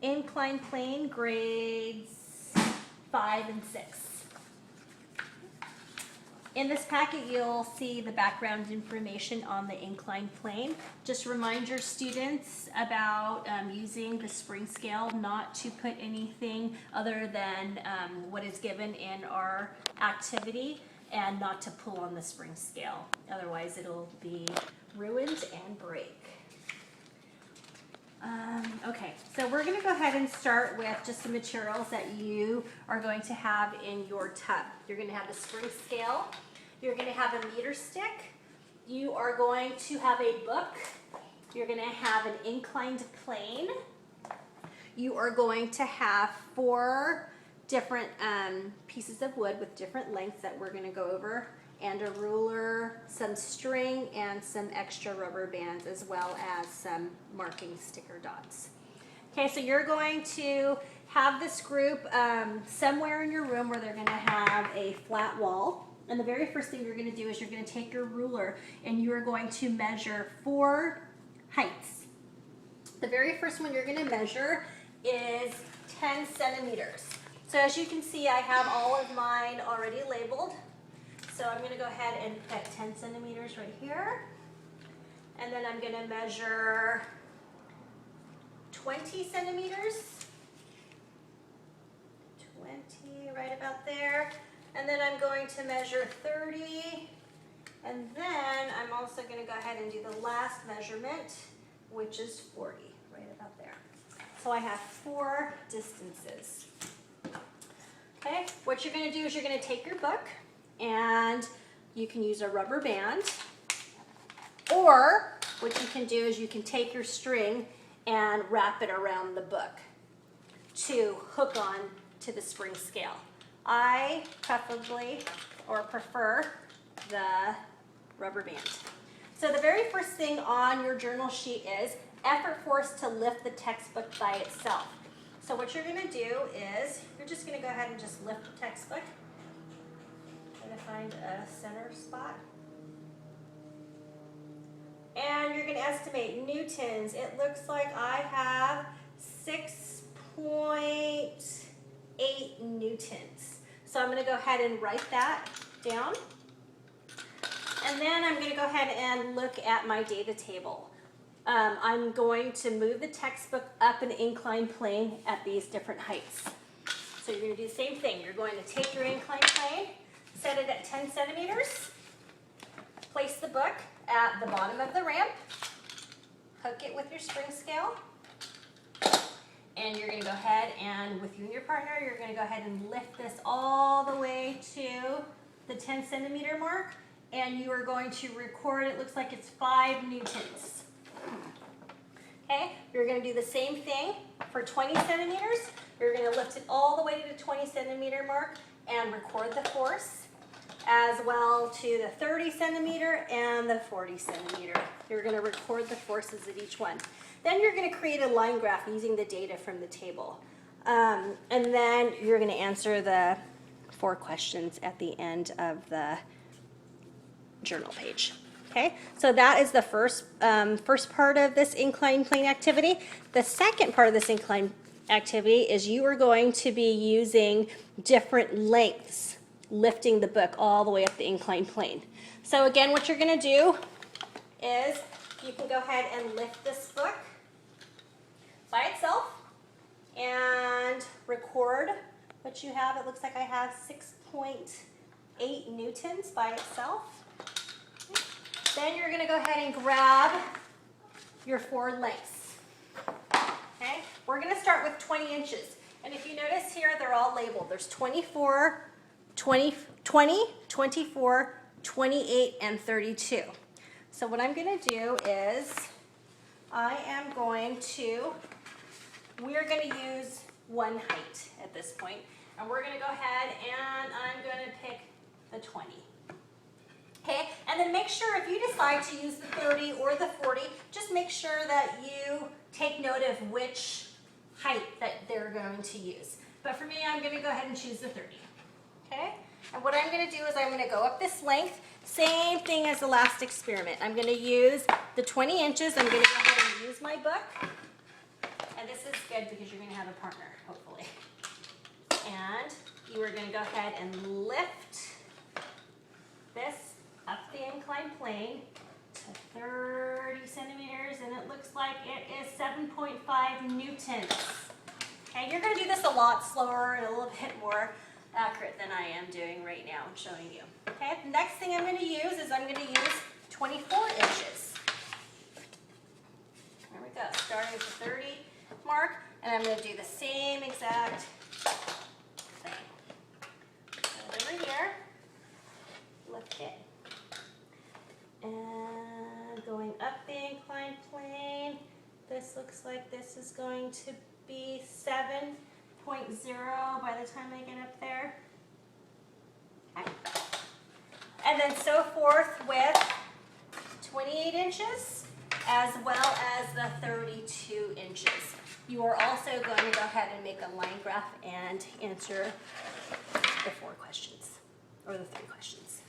incline plane grades 5 and 6. In this packet, you'll see the background information on the incline plane. Just remind your students about using the spring scale, not to put anything other than what is given in our activity, and not to pull on the spring scale. Otherwise, it'll be ruined and break. Okay, so we're going to go ahead and start with just the materials that you are going to have in your tub. You're going to have the spring scale. You're going to have a meter stick. You are going to have a book. You're going to have an inclined plane. You are going to have 4 different pieces of wood with different lengths that we're going to go over, and a ruler, some string, and some extra rubber bands, as well as some marking sticker dots. Okay, so you're going to have this group somewhere in your room where they're going to have a flat wall. And the very first thing you're going to do is you're going to take your ruler and you are going to measure 4 heights. The very first one you're going to measure is 10 centimeters. So as you can see, I have all of mine already labeled. So I'm going to go ahead and put 10 centimeters right here. And then I'm going to measure 20 centimeters. 20, right about there. And then I'm going to measure 30. And then I'm also going to go ahead and do the last measurement, which is 40, right about there. So I have 4 distances. Okay, what you're going to do is you're going to take your book, and you can use a rubber band, or what you can do is you can take your string and wrap it around the book to hook on to the spring scale. I preferably or prefer the rubber band. So the very first thing on your journal sheet is effort force to lift the textbook by itself. So what you're going to do is you're just going to go ahead and just lift the textbook. Try to find a center spot. And you're going to estimate newtons. It looks like I have 6.8 newtons. So I'm going to go ahead and write that down. And then I'm going to go ahead and look at my data table. I'm going to move the textbook up an inclined plane at these different heights. So you're going to do the same thing. You're going to take your inclined plane, set it at 10 centimeters, place the book at the bottom of the ramp, hook it with your spring scale, and you're going to go ahead and, with you and your partner, you're going to go ahead and lift this all the way to the 10 centimeter mark, and you are going to record, it looks like it's 5 newtons. Okay, you're going to do the same thing for 20 centimeters. You're going to lift it all the way to the 20 centimeter mark and record the force, as well to the 30 centimeter and the 40 centimeter. You're going to record the forces at each one. Then you're going to create a line graph using the data from the table. And then you're going to answer the 4 questions at the end of the journal page. Okay, so that is the first part of this inclined plane activity. The second part of this inclined activity is you are going to be using different lengths, lifting the book all the way up the inclined plane. So again, what you're going to do is you can go ahead and lift this book by itself and record what you have. It looks like I have 6.8 newtons by itself. Then you're going to go ahead and grab your 4 lengths. Okay, we're going to start with 20 inches. And if you notice here, they're all labeled. There's 24, 20, 24, 28, and 32. So what I'm going to do is we're going to use 1 height at this point. And we're going to go ahead and I'm going to pick the 20. Okay, and then make sure if you decide to use the 30 or the 40, just make sure that you take note of which height that they're going to use. But for me, I'm going to go ahead and choose the 30. Okay, and what I'm going to do is I'm going to go up this length, same thing as the last experiment. I'm going to use the 20 inches. I'm going to go ahead and use my book, And this is good because you're going to have a partner, hopefully. And you are going to go ahead and lift this up the inclined plane to 30 centimeters, and it looks like it is 7.5 newtons. Okay, you're going to do this a lot slower and a little bit more accurate than I am doing right now. I'm showing you. Okay, the next thing I'm going to use is I'm going to use 24 inches. There we go, starting at the 30 mark, and I'm going to do the same exact thing. Over here, lift it, and going up the inclined plane, this looks like this is going to be 7.0 by the time I get up there. Okay. And then so forth with 28 inches as well as the 32 inches. You are also going to go ahead and make a line graph and answer the 4 questions, or the 3 questions.